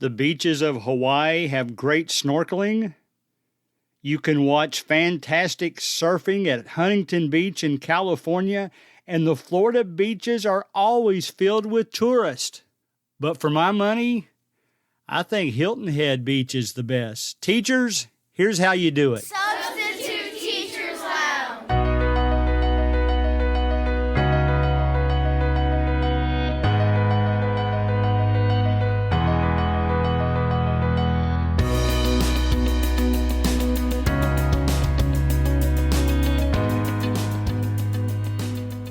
The beaches of Hawaii have great snorkeling. You can watch fantastic surfing at Huntington Beach in California, and the Florida beaches are always filled with tourists. But for my money, I think Hilton Head Beach is the best. Teachers, here's how you do it. Substitute Teachers Lounge.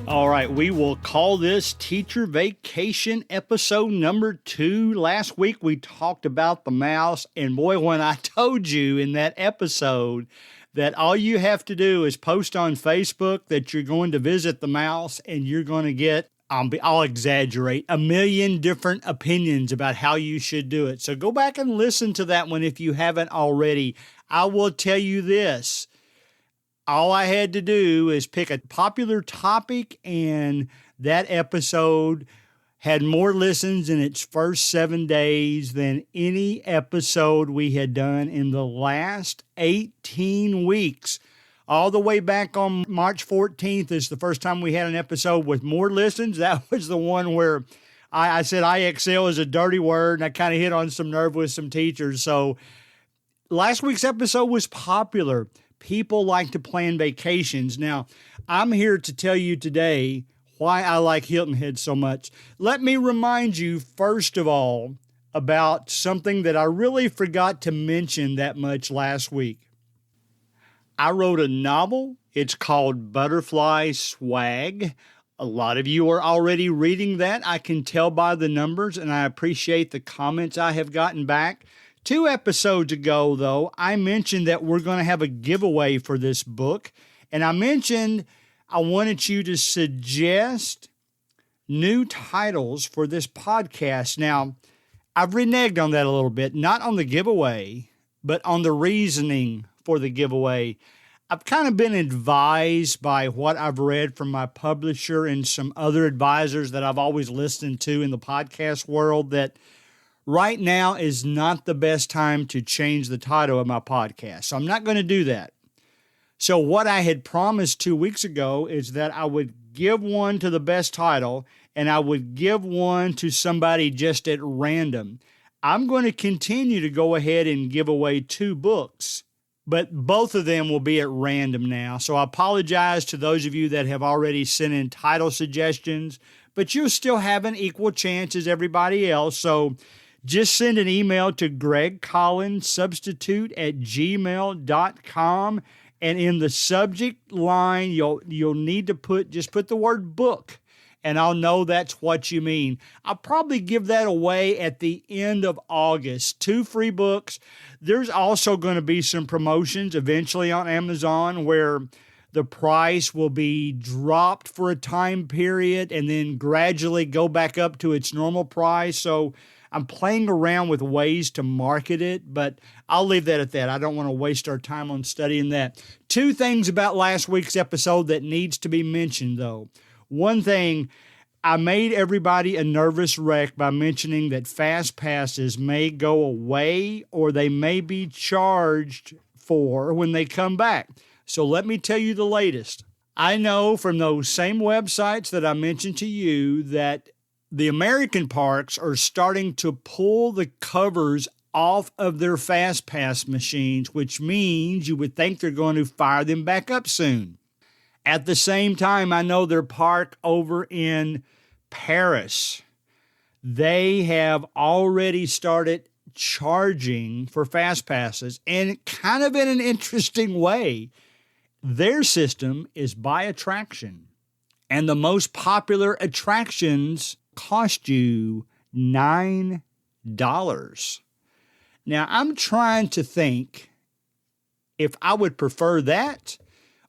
All right, we will call this Teacher Vacation episode number 2. Last week we talked about the mouse, and boy, when I told you in that episode that all you have to do is post on Facebook that you're going to visit the mouse, and you're going to get, I'll exaggerate, 1 million different opinions about how you should do it. So go back and listen to that one if you haven't already. I will tell you this. All I had to do is pick a popular topic, and that episode had more listens in its first 7 days than any episode we had done in the last 18 weeks. All the way back on March 14th is the first time we had an episode with more listens. That was the one where I said IXL is a dirty word, and I kind of hit on some nerve with some teachers. So last week's episode was popular. People like to plan vacations. Now, I'm here to tell you today why I like Hilton Head so much. Let me remind you, first of all, about something that I really forgot to mention that much last week. I wrote a novel. It's called Butterfly Swag. A lot of you are already reading that. I can tell by the numbers, and I appreciate the comments I have gotten back. 2 episodes ago, though, I mentioned that we're going to have a giveaway for this book. And I mentioned I wanted you to suggest new titles for this podcast. Now, I've reneged on that a little bit, not on the giveaway, but on the reasoning for the giveaway. I've kind of been advised by what I've read from my publisher and some other advisors that I've always listened to in the podcast world that right now is not the best time to change the title of my podcast. So I'm not going to do that. So what I had promised 2 weeks ago is that I would give one to the best title, and I would give one to somebody just at random. I'm going to continue to go ahead and give away 2 books, but both of them will be at random now. So I apologize to those of you that have already sent in title suggestions, but you'll still have an equal chance as everybody else. So just send an email to gregcollinsubstitute@gmail.com, and in the subject line, you'll need to put the word book, and I'll know that's what you mean. I'll probably give that away at the end of August. 2 free books. There's also going to be some promotions eventually on Amazon where the price will be dropped for a time period and then gradually go back up to its normal price. So I'm playing around with ways to market it, but I'll leave that at that. I don't want to waste our time on studying that. 2 things about last week's episode that needs to be mentioned, though. One thing, I made everybody a nervous wreck by mentioning that fast passes may go away or they may be charged for when they come back. So let me tell you the latest. I know from those same websites that I mentioned to you that the American parks are starting to pull the covers off of their Fast Pass machines, which means you would think they're going to fire them back up soon. At the same time, I know their park over in Paris, they have already started charging for Fast Passes, and kind of in an interesting way. Their system is by attraction, and the most popular attractions cost you $9. Now, I'm trying to think if I would prefer that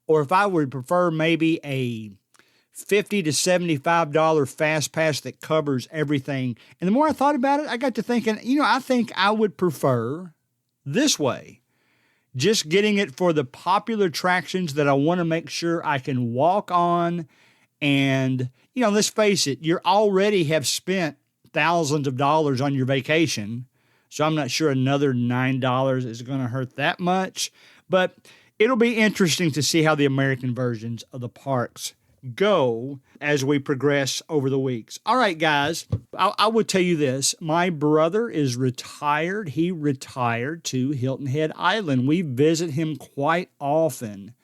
or if I would prefer maybe a $50 to $75 Fast Pass that covers everything. And the more I thought about it, I got to thinking, I think I would prefer this way. Just getting it for the popular attractions that I want to make sure I can walk on. And, let's face it, you already have spent thousands of dollars on your vacation. So I'm not sure another $9 is going to hurt that much. But it'll be interesting to see how the American versions of the parks go as we progress over the weeks. All right, guys, I will tell you this. My brother is retired. He retired to Hilton Head Island. We visit him quite often,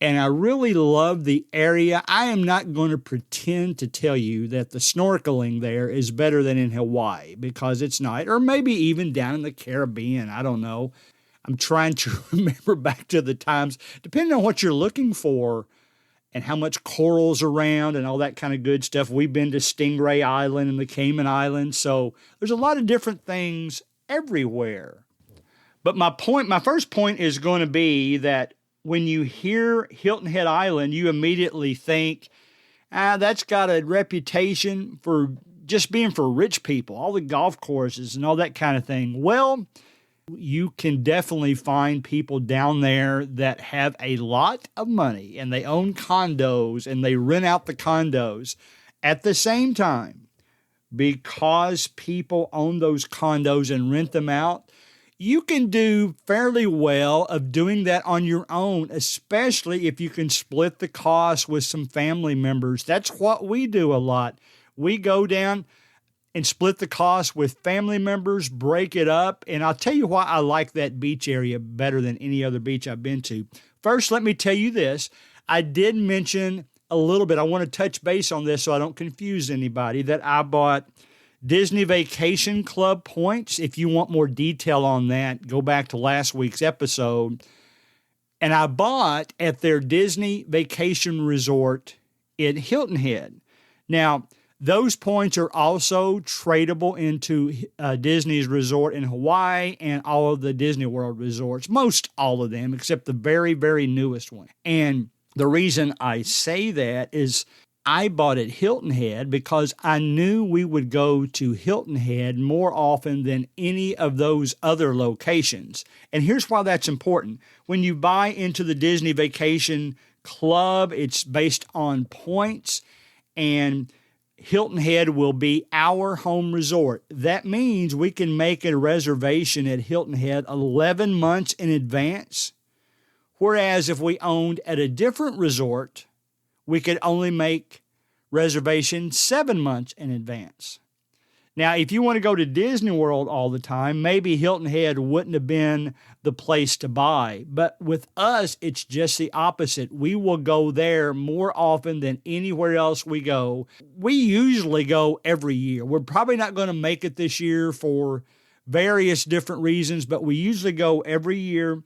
and I really love the area. I am not going to pretend to tell you that the snorkeling there is better than in Hawaii, because it's not, or maybe even down in the Caribbean. I don't know. I'm trying to remember back to the times, depending on what you're looking for and how much coral's around and all that kind of good stuff. We've been to Stingray Island and the Cayman Islands, so there's a lot of different things everywhere. But my first point is going to be that when you hear Hilton Head Island, you immediately think, that's got a reputation for just being for rich people, all the golf courses and all that kind of thing. Well, you can definitely find people down there that have a lot of money and they own condos and they rent out the condos. At the same time, because people own those condos and rent them out, you can do fairly well of doing that on your own, especially if you can split the cost with some family members. That's what we do a lot. We go down and split the cost with family members, break it up. And I'll tell you why I like that beach area better than any other beach I've been to. First, let me tell you this. I did mention a little bit, I want to touch base on this so I don't confuse anybody, that I bought Disney Vacation Club points. If you want more detail on that, go back to last week's episode. And I bought at their Disney Vacation Resort in Hilton Head. Now, those points are also tradable into Disney's resort in Hawaii and all of the Disney World resorts, most all of them, except the very, very newest one. And the reason I say that is I bought at Hilton Head because I knew we would go to Hilton Head more often than any of those other locations. And here's why that's important. When you buy into the Disney Vacation Club, it's based on points, and Hilton Head will be our home resort. That means we can make a reservation at Hilton Head 11 months in advance, whereas if we owned at a different resort, we could only make reservations 7 months in advance. Now, if you want to go to Disney World all the time, maybe Hilton Head wouldn't have been the place to buy. But with us, it's just the opposite. We will go there more often than anywhere else we go. We usually go every year. We're probably not going to make it this year for various different reasons, but we usually go every year,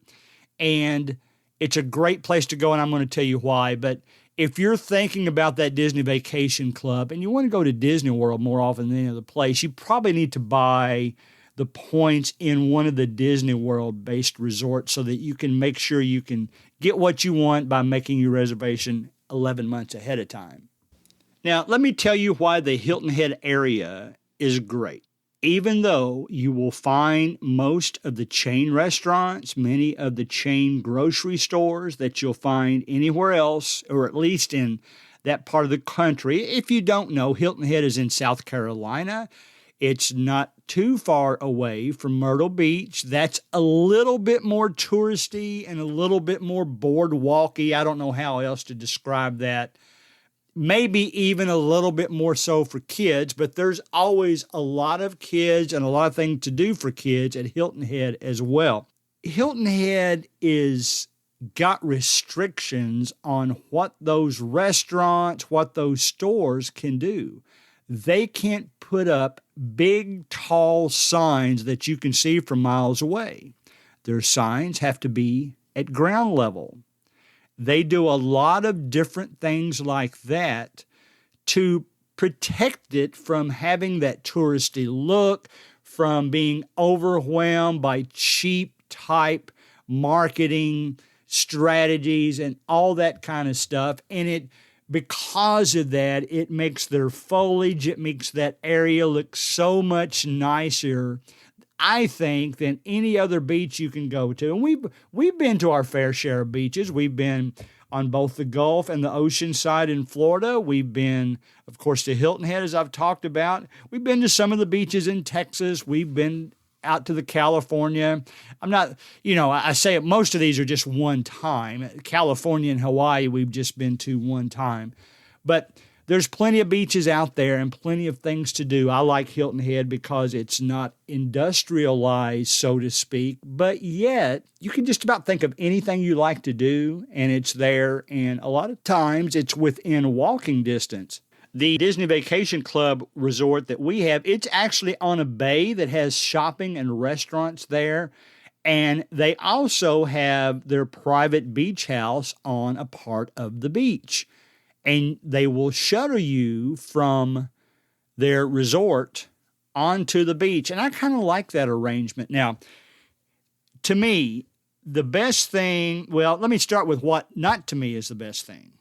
and it's a great place to go, and I'm going to tell you why. But if you're thinking about that Disney Vacation Club and you want to go to Disney World more often than any other place, you probably need to buy the points in one of the Disney World-based resorts so that you can make sure you can get what you want by making your reservation 11 months ahead of time. Now, let me tell you why the Hilton Head area is great. Even though you will find most of the chain restaurants, many of the chain grocery stores that you'll find anywhere else, or at least in that part of the country. If you don't know, Hilton Head is in South Carolina. It's not too far away from Myrtle Beach. That's a little bit more touristy and a little bit more boardwalky. I don't know how else to describe that. Maybe even a little bit more so for kids, but there's always a lot of kids and a lot of things to do for kids at Hilton Head as well. Hilton Head is got restrictions on what those restaurants, what those stores can do. They can't put up big, tall signs that you can see from miles away. Their signs have to be at ground level. They do a lot of different things like that to protect it from having that touristy look, from being overwhelmed by cheap type marketing strategies and all that kind of stuff. And because of that, it makes their foliage, it makes that area look so much nicer, I think, than any other beach you can go to. And we've been to our fair share of beaches. We've been on both the Gulf and the ocean side in Florida. We've been, of course, to Hilton Head, as I've talked about. We've been to some of the beaches in Texas. We've been out to the California. I'm not, I say it, most of these are just one time. California and Hawaii, we've just been to one time. But there's plenty of beaches out there and plenty of things to do. I like Hilton Head because it's not industrialized, so to speak, but yet you can just about think of anything you like to do, and it's there, and a lot of times it's within walking distance. The Disney Vacation Club resort that we have, it's actually on a bay that has shopping and restaurants there, and they also have their private beach house on a part of the beach. And they will shuttle you from their resort onto the beach. And I kind of like that arrangement. Now, to me, the best thing, well, let me start with what not to me is the best thing.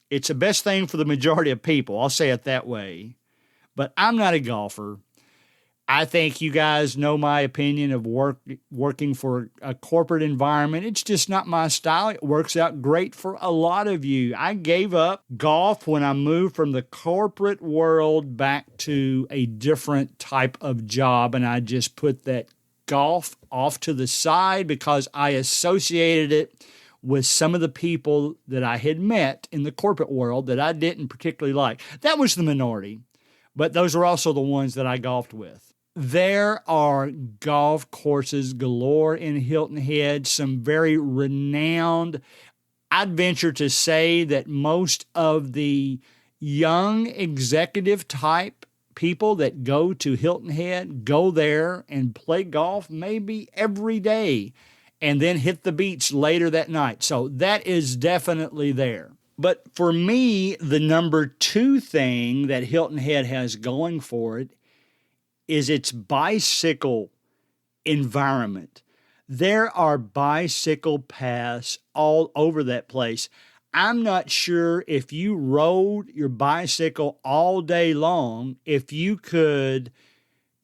It's the best thing for the majority of people. I'll say it that way. But I'm not a golfer. I think you guys know my opinion of working for a corporate environment. It's just not my style. It works out great for a lot of you. I gave up golf when I moved from the corporate world back to a different type of job, and I just put that golf off to the side because I associated it with some of the people that I had met in the corporate world that I didn't particularly like. That was the minority, but those are also the ones that I golfed with. There are golf courses galore in Hilton Head, some very renowned. I'd venture to say that most of the young executive type people that go to Hilton Head go there and play golf maybe every day and then hit the beach later that night. So that is definitely there. But for me, the number two thing that Hilton Head has going for it is its bicycle environment. There are bicycle paths all over that place. I'm not sure if you rode your bicycle all day long, if you could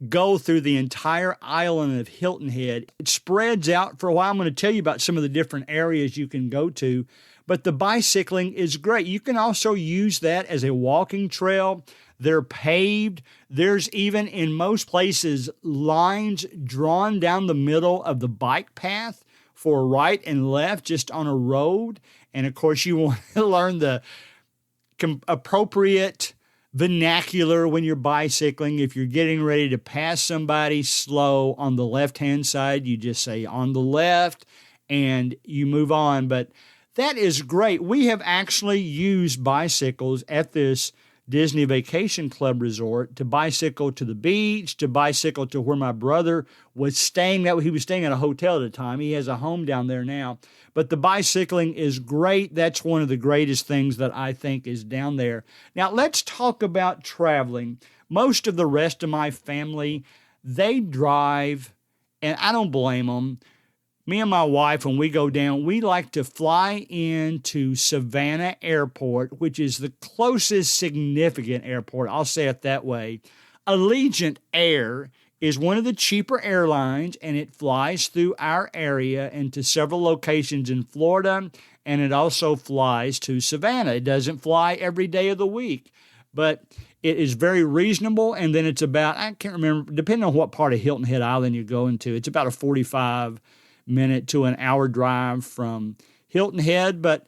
go through the entire island of Hilton Head. It spreads out for a while. I'm going to tell you about some of the different areas you can go to, but the bicycling is great. You can also use that as a walking trail. They're paved. There's even in most places lines drawn down the middle of the bike path for right and left just on a road. And of course, you want to learn the appropriate vernacular when you're bicycling. If you're getting ready to pass somebody slow on the left-hand side, you just say on the left and you move on. But that is great. We have actually used bicycles at this Disney Vacation Club resort to bicycle to the beach, to bicycle to where my brother was staying. He was staying at a hotel at the time. He has a home down there now. But the bicycling is great. That's one of the greatest things that I think is down there. Now, let's talk about traveling. Most of the rest of my family, they drive, and I don't blame them. Me and my wife, when we go down, we like to fly into Savannah Airport, which is the closest significant airport. I'll say it that way. Allegiant Air is one of the cheaper airlines, and it flies through our area and to several locations in Florida, and it also flies to Savannah. It doesn't fly every day of the week, but it is very reasonable, and then it's about, I can't remember, depending on what part of Hilton Head Island you're going to, it's about a 45-minute to an hour drive from Hilton Head. But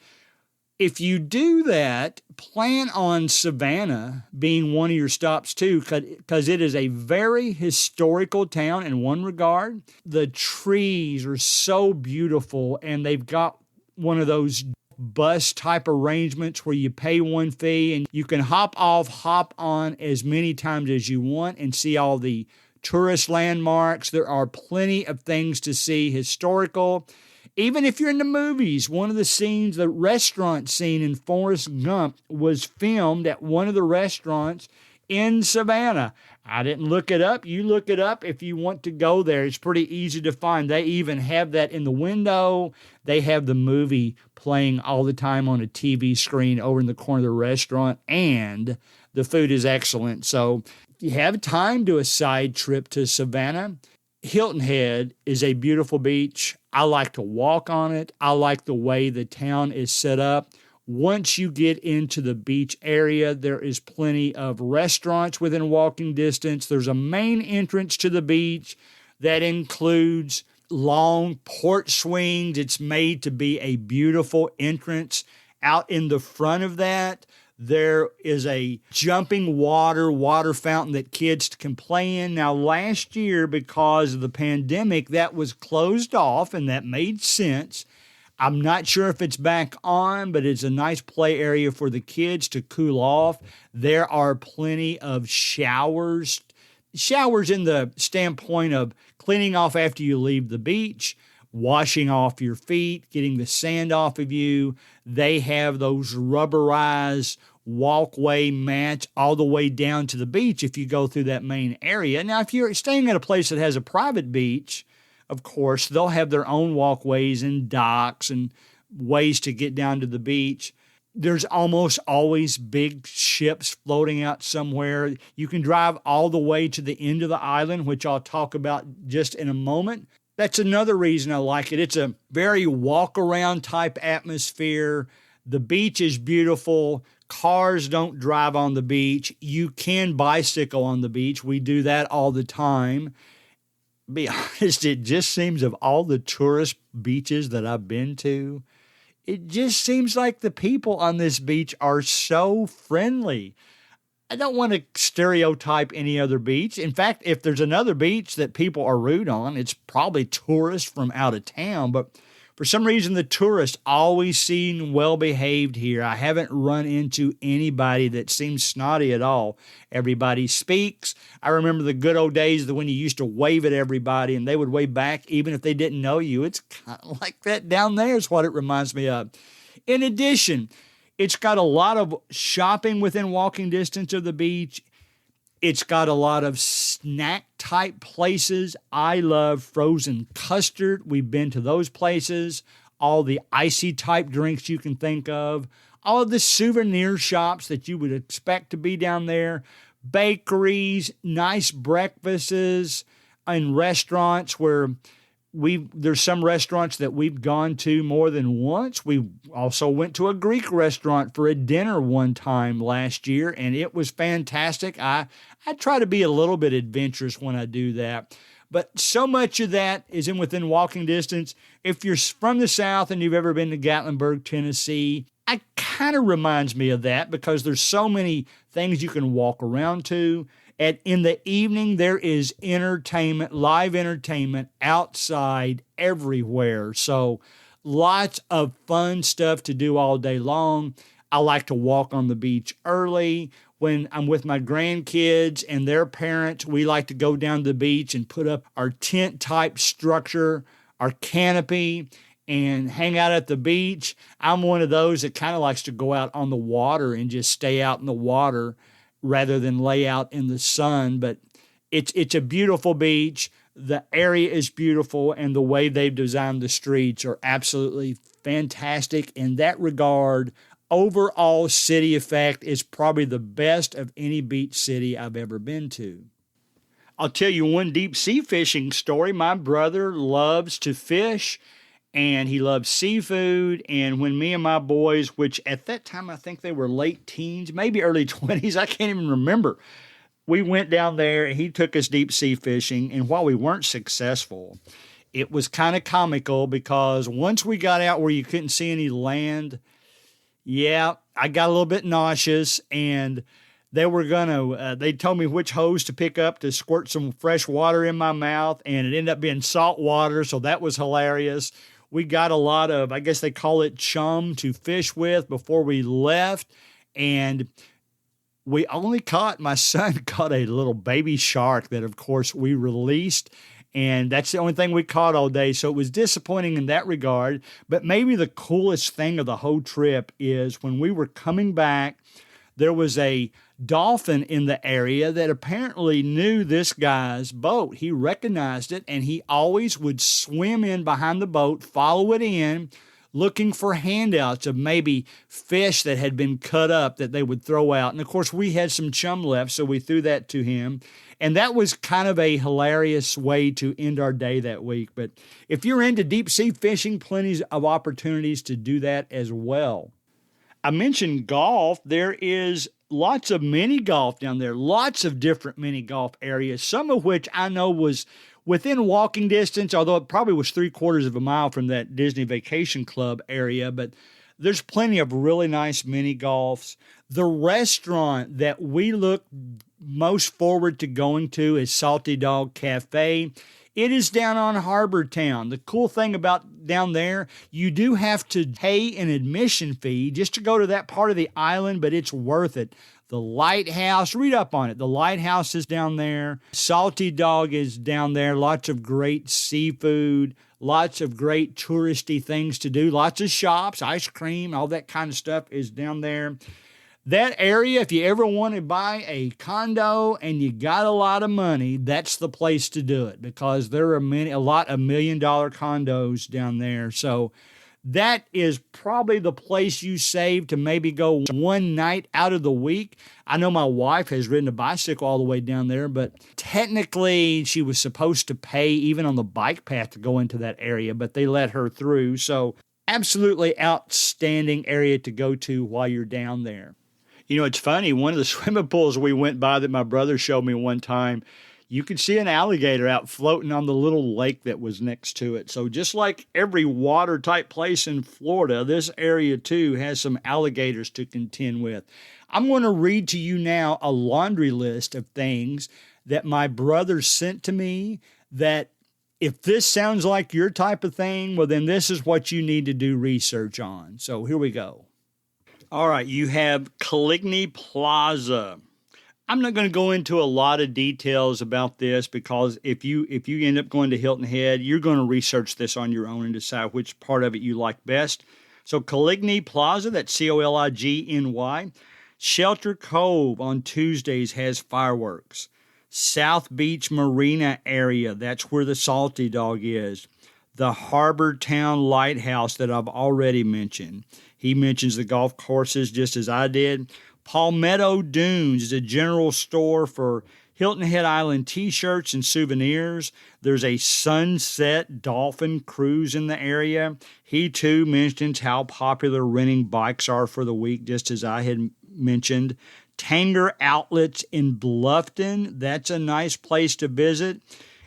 if you do that, plan on Savannah being one of your stops too, because it is a very historical town in one regard. The trees are so beautiful, and they've got one of those bus type arrangements where you pay one fee and you can hop off, hop on as many times as you want and see all the tourist landmarks. There are plenty of things to see, historical. Even if you're in the movies, one of the scenes, the restaurant scene in Forrest Gump, was filmed at one of the restaurants in Savannah. I didn't look it up. You look it up if you want to go there. It's pretty easy to find. They even have that in the window. They have the movie playing all the time on a TV screen over in the corner of the restaurant, and the food is excellent. So if you have time, do a side trip to Savannah. Hilton Head is a beautiful beach. I like to walk on it. I like the way the town is set up. Once you get into the beach area, there is plenty of restaurants within walking distance. There's a main entrance to the beach. that includes long porch swings. It's made to be a beautiful entrance. Out in the front of that, there is a jumping water fountain that kids can play in. Now, last year, because of the pandemic, that was closed off, and that made sense. I'm not sure if it's back on, but it's a nice play area for the kids to cool off. There are plenty of showers in the standpoint of cleaning off after you leave the beach, washing off your feet, getting the sand off of you. They have those rubberized walkway mats all the way down to the beach if you go through that main area. Now, if you're staying at a place that has a private beach, of course, they'll have their own walkways and docks and ways to get down to the beach. There's almost always big ships floating out somewhere. You can drive all the way to the end of the island, which I'll talk about just in a moment. That's another reason I like it. It's a very walk-around type atmosphere. The beach is beautiful. Cars don't drive on the beach. You can bicycle on the beach. We do that all the time. Be honest, it just seems of all the tourist beaches that I've been to, it just seems like the people on this beach are so friendly. I don't want to stereotype any other beach. In fact, if there's another beach that people are rude on, it's probably tourists from out of town. But for some reason, the tourists always seem well-behaved here. I haven't run into anybody that seems snotty at all. Everybody speaks. I remember the good old days when you used to wave at everybody and they would wave back even if they didn't know you. It's kind of like that down there is what it reminds me of. In addition, it's got a lot of shopping within walking distance of the beach. It's got a lot of snack-type places. I love frozen custard. We've been to those places. All the icy-type drinks you can think of. All of the souvenir shops that you would expect to be down there. Bakeries, nice breakfasts, and restaurants where there's some restaurants that we've gone to more than once. We also went to a Greek restaurant for a dinner one time last year, and it was fantastic. I try to be a little bit adventurous when I do that. But so much of that is within walking distance. If you're from the South and you've ever been to Gatlinburg, Tennessee, it kind of reminds me of that because there's so many things you can walk around to. And in the evening, there is entertainment, live entertainment outside everywhere. So lots of fun stuff to do all day long. I like to walk on the beach early. When I'm with my grandkids and their parents, we like to go down to the beach and put up our tent-type structure, our canopy, and hang out at the beach. I'm one of those that kind of likes to go out on the water and just stay out in the water rather than lay out in the sun. But it's a beautiful beach. The area is beautiful, and the way they've designed the streets are absolutely fantastic in that regard. Overall city effect is probably the best of any beach city I've ever been to. I'll tell you one deep sea fishing story. My brother loves to fish, and he loves seafood. And when me and my boys, which at that time I think they were late teens, maybe early 20s, I can't even remember, we went down there and he took us deep sea fishing. And while we weren't successful, it was kind of comical because once we got out where you couldn't see any land, yeah, I got a little bit nauseous, and they told me which hose to pick up to squirt some fresh water in my mouth, and it ended up being salt water, so that was hilarious. We got a lot of, I guess they call it chum to fish with before we left, and my son caught a little baby shark that, of course, we released. And that's the only thing we caught all day. So it was disappointing in that regard. But maybe the coolest thing of the whole trip is when we were coming back, there was a dolphin in the area that apparently knew this guy's boat. He recognized it, and he always would swim in behind the boat, follow it in, looking for handouts of maybe fish that had been cut up that they would throw out. And of course, we had some chum left, so we threw that to him. And that was kind of a hilarious way to end our day that week. But if you're into deep sea fishing, plenty of opportunities to do that as well. I mentioned golf. There is lots of mini golf down there, lots of different mini golf areas, some of which I know was within walking distance, although it probably was 3/4 of a mile from that Disney Vacation Club area, but there's plenty of really nice mini golfs. The restaurant that we look most forward to going to is Salty Dog Cafe. It is down on Harbor Town. The cool thing about down there, you do have to pay an admission fee just to go to that part of the island, but it's worth it. The lighthouse, read up on it. The lighthouse is down there. Salty Dog is down there. Lots of great seafood, lots of great touristy things to do, lots of shops, ice cream, all that kind of stuff is down there. That area, if you ever want to buy a condo and you got a lot of money, that's the place to do it, because there are a lot of $1 million condos down there. So that is probably the place you save to maybe go one night out of the week. I know my wife has ridden a bicycle all the way down there, but technically she was supposed to pay even on the bike path to go into that area, but they let her through. So absolutely outstanding area to go to while you're down there. You know, it's funny, one of the swimming pools we went by that my brother showed me one time, you could see an alligator out floating on the little lake that was next to it. So just like every water-type place in Florida, this area too has some alligators to contend with. I'm going to read to you now a laundry list of things that my brother sent to me that if this sounds like your type of thing, well, then this is what you need to do research on. So here we go. All right, you have Caligny Plaza. I'm not going to go into a lot of details about this, because if you end up going to Hilton Head, you're going to research this on your own and decide which part of it you like best. So Caligny Plaza, that's Coligny. Shelter Cove on Tuesdays has fireworks. South Beach Marina area, that's where the Salty Dog is. The Harbor Town Lighthouse that I've already mentioned. He mentions the golf courses just as I did. Palmetto Dunes is a general store for Hilton Head Island t-shirts and souvenirs. There's a sunset dolphin cruise in the area. He too mentions how popular renting bikes are for the week, just as I had mentioned. Tanger Outlets in Bluffton, that's a nice place to visit.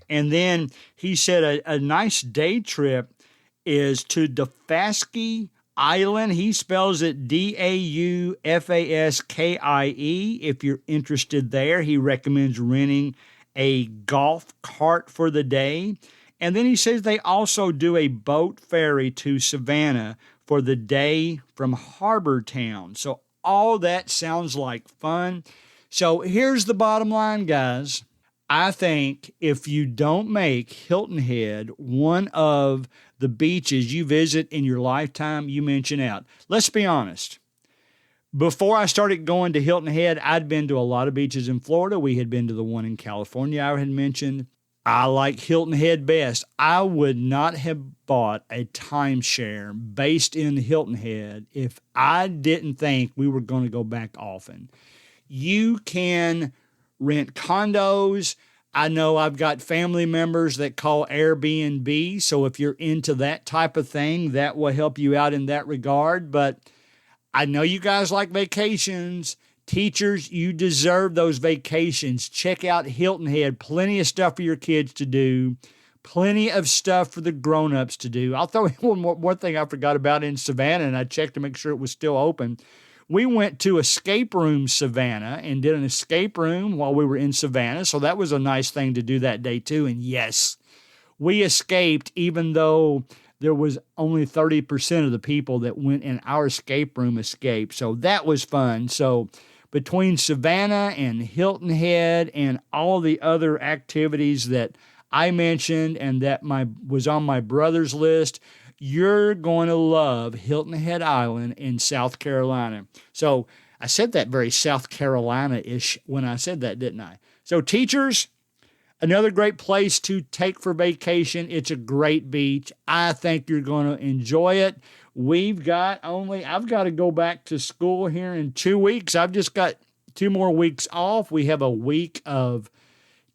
And then he said a nice day trip is to Daufaskie Island. He spells it Daufaskie. If you're interested there, he recommends renting a golf cart for the day. And then he says they also do a boat ferry to Savannah for the day from Harbor Town. So all that sounds like fun. So here's the bottom line, guys. I think if you don't make Hilton Head one of the beaches you visit in your lifetime, you mention out. Let's be honest. Before I started going to Hilton Head, I'd been to a lot of beaches in Florida. We had been to the one in California I had mentioned. I like Hilton Head best. I would not have bought a timeshare based in Hilton Head if I didn't think we were going to go back often. You can rent condos. I know I've got family members that call Airbnb, so if you're into that type of thing, that will help you out in that regard. But I know you guys like vacations. Teachers, you deserve those vacations. Check out Hilton Head. Plenty of stuff for your kids to do. Plenty of stuff for the grown-ups to do. I'll throw in one thing I forgot about in Savannah, and I checked to make sure it was still open. We went to Escape Room Savannah and did an escape room while we were in Savannah, so that was a nice thing to do that day too. And yes, we escaped even though there was only 30% of the people that went in our escape room escaped. So that was fun. So between Savannah and Hilton Head and all the other activities that I mentioned and that was on my brother's list, you're going to love Hilton Head Island in South Carolina. So I said that very South Carolina-ish when I said that, didn't I? So teachers, another great place to take for vacation. It's a great beach. I think you're going to enjoy it. I've got to go back to school here in 2 weeks. I've just got 2 more weeks off. We have a week of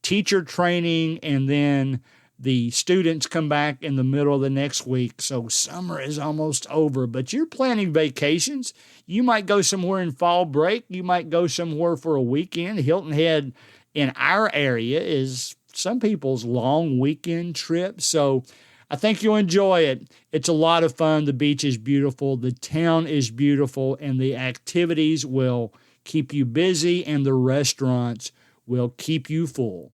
teacher training, and then the students come back in the middle of the next week. So summer is almost over, but you're planning vacations. You might go somewhere in fall break. You might go somewhere for a weekend. Hilton Head in our area is some people's long weekend trip. So I think you'll enjoy it. It's a lot of fun. The beach is beautiful. The town is beautiful. And the activities will keep you busy, and the restaurants will keep you full.